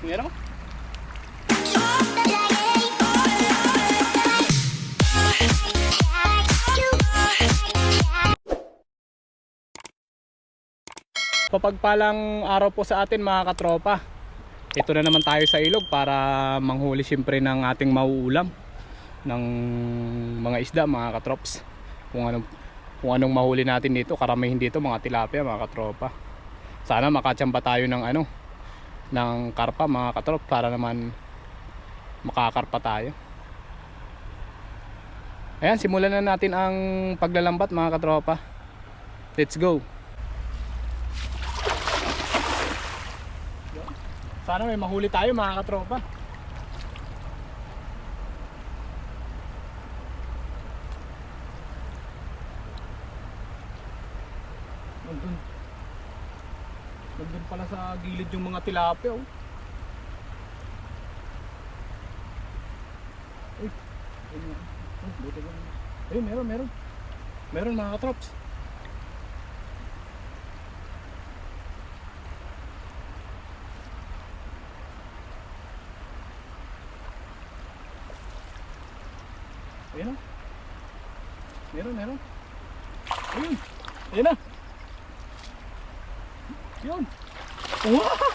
Meron? Papagpalang araw po sa atin mga katropa. Ito na naman tayo sa ilog para manghuli siyempre ng ating mauulam ng mga isda mga katrops. Kung anong mahuli natin dito, karamihan dito mga tilapia mga katropa. Sana makachamba tayo ng ng karpa mga katrop para naman makakarpa tayo. Ayan, simulan na natin ang paglalambat mga katropa. Let's go. Sana may mahuli tayo mga katropa. Nandun pala sa gilid yung mga tilapia oh. Meron mga katrops. Ayun na. Meron. Ayun. Ayun na. Yun. Wow!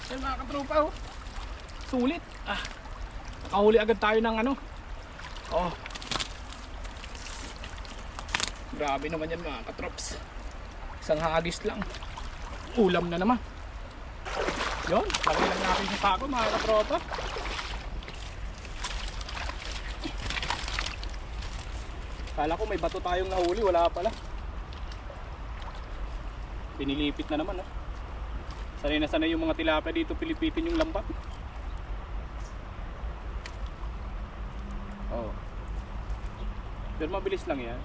Yan mga katropa oh. Sulit. Nakahuli agad tayo ng Oh. Grabe naman yan mga katrops. Isang hagis lang. Ulam na naman. Yun. Lagay lang natin sa pako mga katropa. Kala ko may bato tayong nahuli, wala pala. Pinilipit na naman oh. Sanay na sanay yung mga tilapia dito pilipitin yung lambat. Oh. Pero mabilis lang yan.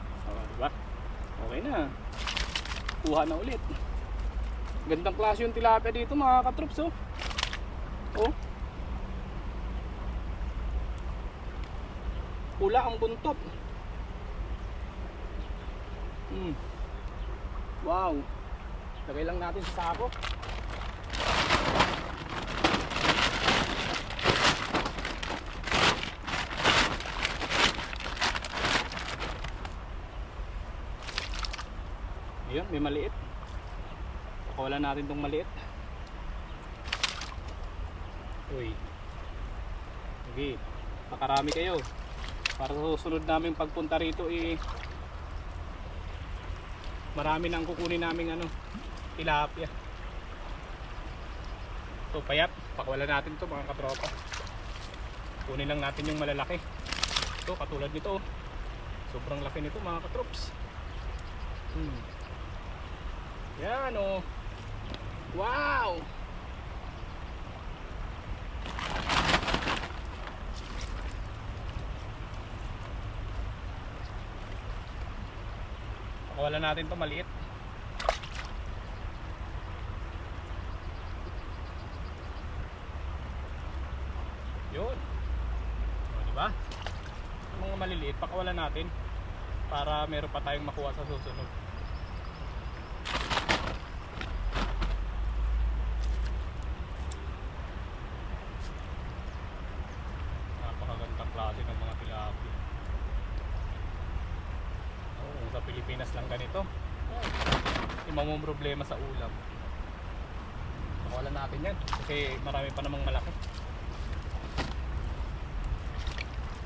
Diba? Okay na. Kuha na ulit. Gandang klase yung tilapia dito mga katrops oh. Oh. Pula ang buntot. Wow. Lagay lang natin sa sako. Ayun, may maliit. Pakawalan natin tong maliit. Uy. Okay. Pakarami kayo. Para sa susunod namin pagpunta rito marami nang kukunin namin tilapia. So payat, pakawalan natin to mga katropa. Kunin lang natin yung malalaki. Ito katulad nito oh. Sobrang laki nito mga katrops. Yan oh. Wow. Pakawalan natin to maliit. Yun. O, diba? Yung mga maliliit, pakawalan natin para meron pa tayong makuha sa susunod. Napakagandang klase ng mga tilapia. Sa Pilipinas lang ganito. Hindi mamang problema sa ulam. Pakawalan natin yan kasi marami pa namang malaki.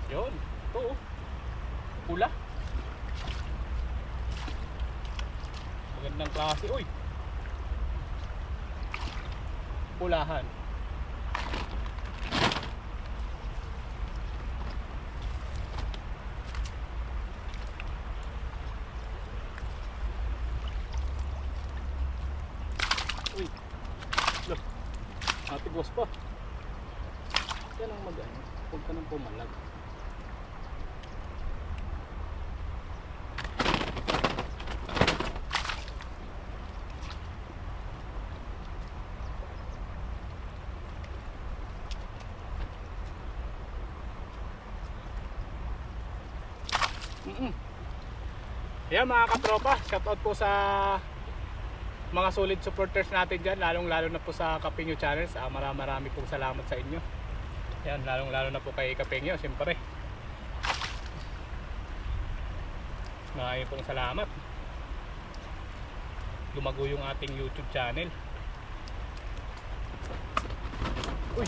Yun, ito oh. Pula. Magandang klase. Uy, pulahan. Uy, look, natigwas pa. Yan ang huwag ka nang pumalag. Ayan mga katropa, shoutout po sa mga solid supporters natin dyan, lalong lalo na po sa Kapingyo Channels. Marami pong salamat sa inyo. Yan, lalong lalo na po kay Kapingyo, siyempre. Maraming pong salamat. Lumago yung ating YouTube channel. Uy.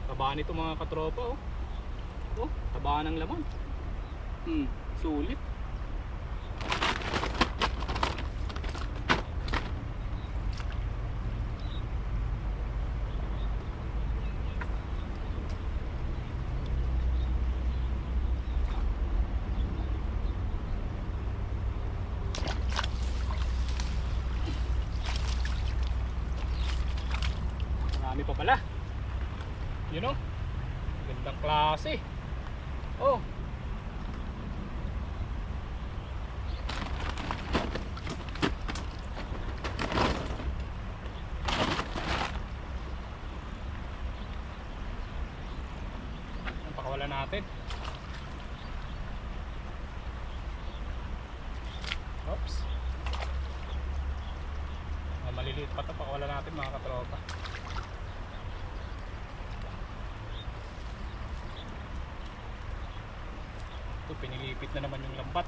Taba nito mga katropa, oh. Oh, taba ng laman. Sulit. Marami pa pala. You know? Gandang klase. Oh. Ang pakawalan natin. Oops. Maliliit pa ito pakawalan natin mga katropa. Ito, pinilipit na naman yung lambat.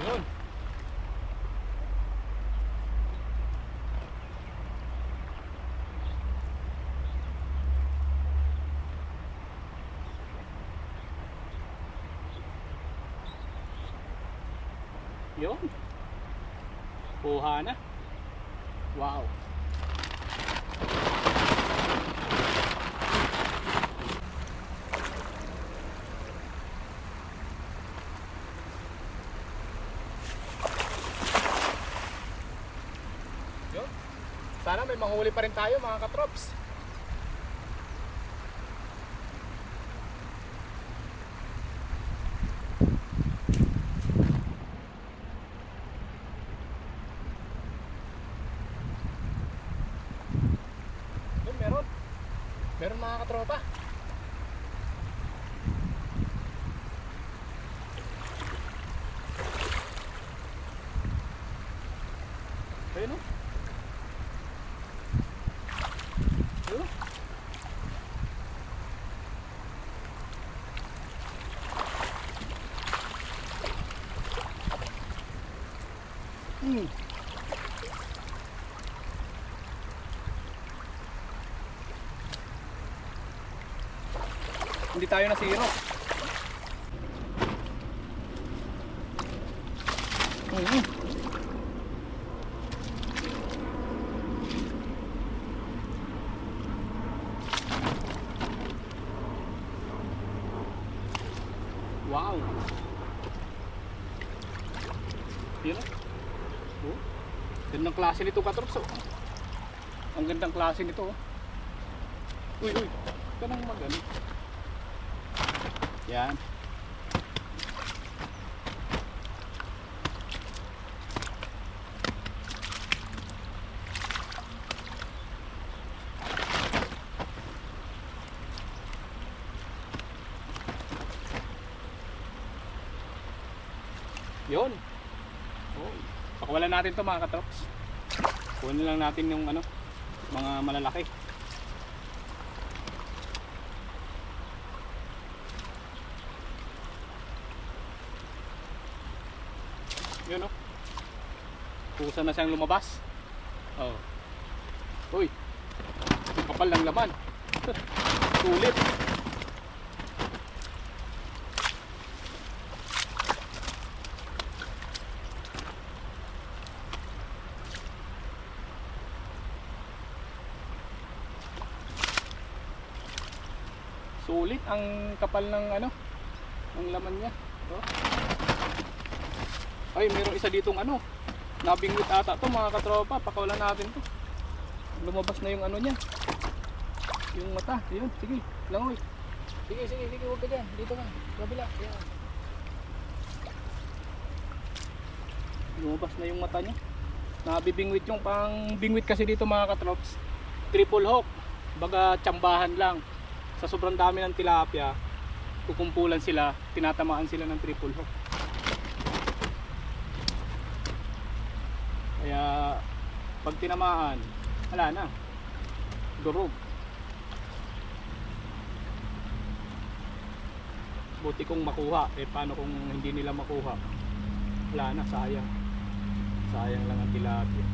Yun. Yun. Kuha na. Wow. Yun. Sana may mahuli pa rin tayo mga katrops. Meron mga katropa. Ayun o. Ayun o. Hindi tayo nasiro. Wow. Yun. Oh. Gandang klase nito katrops. Oh. Ang gandang klase nito. Oh. Uy, uy. Ganang magano. Yan. Yun. Oh. Pakawalan natin to mga katrops. Kunin lang natin yung ano, mga malalaki. Yun o. Kusa na siyang lumabas. Oh. Uy. Kapal ng laman. Sulit. Sulit ang kapal ng ano, ang laman niya. Oh. Ay, mayroong isa ditong ano, nabingwit ata to mga katropa. Pakawalan natin to. Lumabas na yung ano niya, yung mata. Ayun, sige, langoy. Sige, huwag ka dyan. Dito ka, kabila. Ayan. Lumabas na yung mata niya. Nabibingwit yung pang bingwit kasi dito mga katrops. Triple hook. Baga tsambahan lang. Sa sobrang dami ng tilapia, kukumpulan sila, tinatamaan sila ng triple hook. Kaya pag tinamaan, wala na. Durog. Buti kong makuha. Paano kung hindi nila makuha? Wala na, sayang. Sayang lang ang tilapia.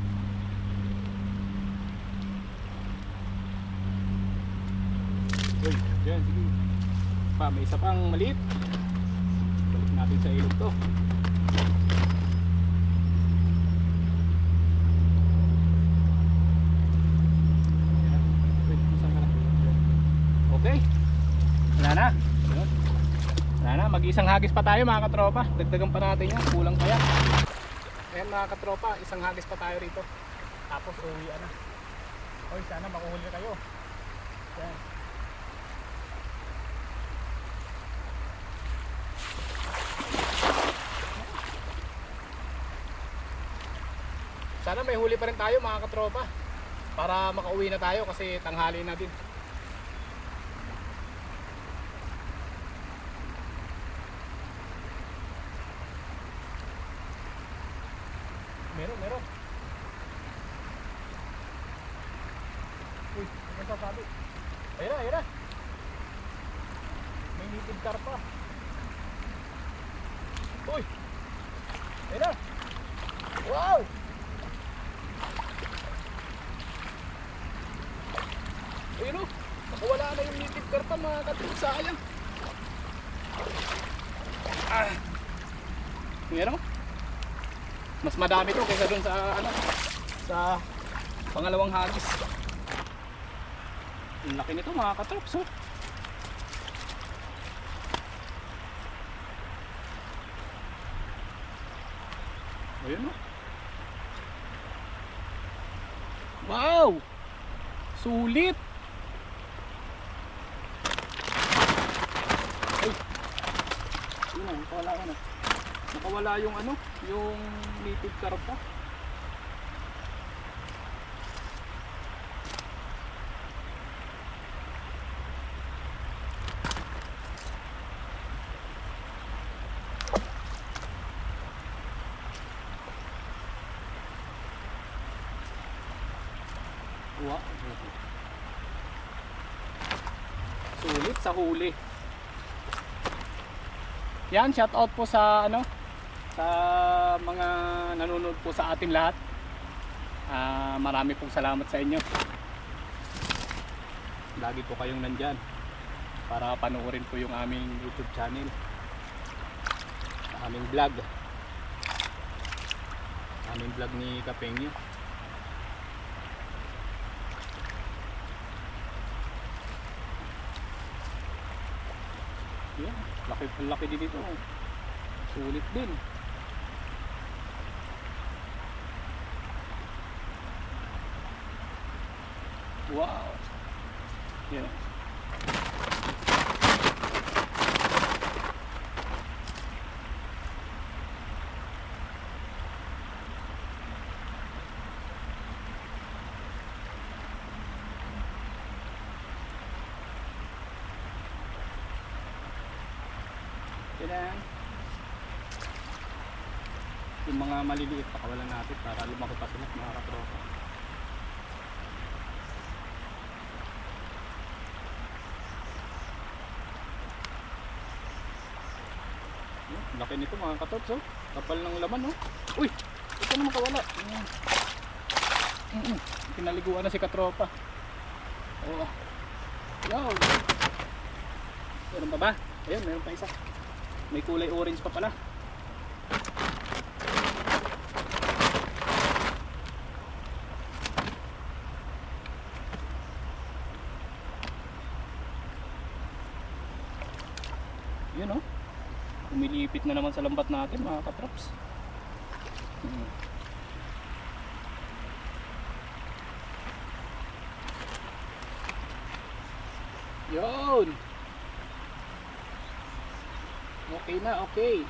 Uy, yan, sige. May isa pang maliit. Balik natin sa ilog to. Okay. Wala na. Wala na, mag-isang hagis pa tayo mga katropa. Dagdagan pa natin yan, kulang pa yan. Ayan mga katropa, isang hagis pa tayo rito. Tapos uwian na. Oy, sana makuhuli kayo. Ayan. Sana may huli pa rin tayo mga katropa. Para makauwi na tayo kasi tanghali na din. Meron. Uy, ano sasabi? Ayun na. May native carp pa. Uy! Ayun na! Wow! Ayun o! Nakawala na yung native carp pa mga katropa. Sayang! Meron? Mas madami to kaysa dun sa ano, sa pangalawang hagis. Ang laki nito mga katrops. Oh. Ayun oh. Wow! Sulit! Ay! Ayun na, nakawala ka na. Nakawala yung ano, yung native carp pa. Wow. Sulit sa huli. Yan, shout out po sa ano, sa mga nanonood po sa atin lahat. Marami pong salamat sa inyo. Lagi po kayong nandyan para panoorin po yung aming YouTube channel, aming vlog ni Kapengyo. Yan, laki din dito. Sulit din. Wow. Yan. Yan. Yung mga maliliit pakawalan natin para lumaki pa sila mga katropa. Laki nito mga katrops, oh. Kapal ng laman, oh. Uy! Ito na makawala. Pinaliguan na si katropa. Oh. Yo! Meron pa ba? Ayun, meron pa isa. May kulay orange pa pala. Yun, oh. Umilipit na naman sa lambat natin mga katrops. Yun. Okay na, okay.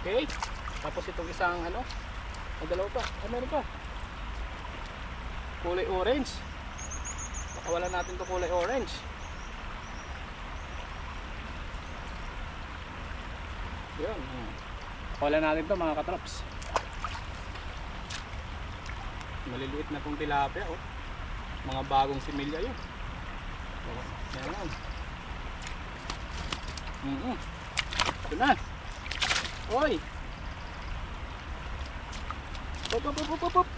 Okay. Tapos itong isang ano, dalawa pa. Meron pa. Kulay orange. Pakawalan natin to kulay orange. Yun. Pakawalan natin to mga katrops. Maliliit na pong tilapia oh. Mga bagong similya yun. Yan. Ito na. Oy. Hop.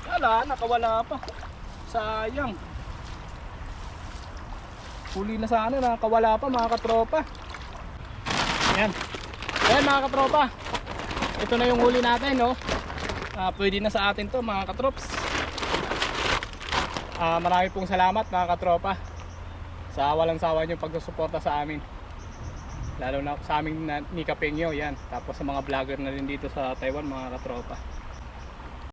Wala, nakawala pa. Sayang. Huli na sana, nakawala pa mga katropa. Yan. Ayan mga katropa. Ito na yung huli natin, no. Pwede na sa atin to mga katrops. Marami pong salamat mga katropa sa walang sawa nyo pagsusuporta sa amin. Lalo na sa aming ni Kapengyo, yan. Tapos sa mga vlogger na rin dito sa Taiwan mga katropa.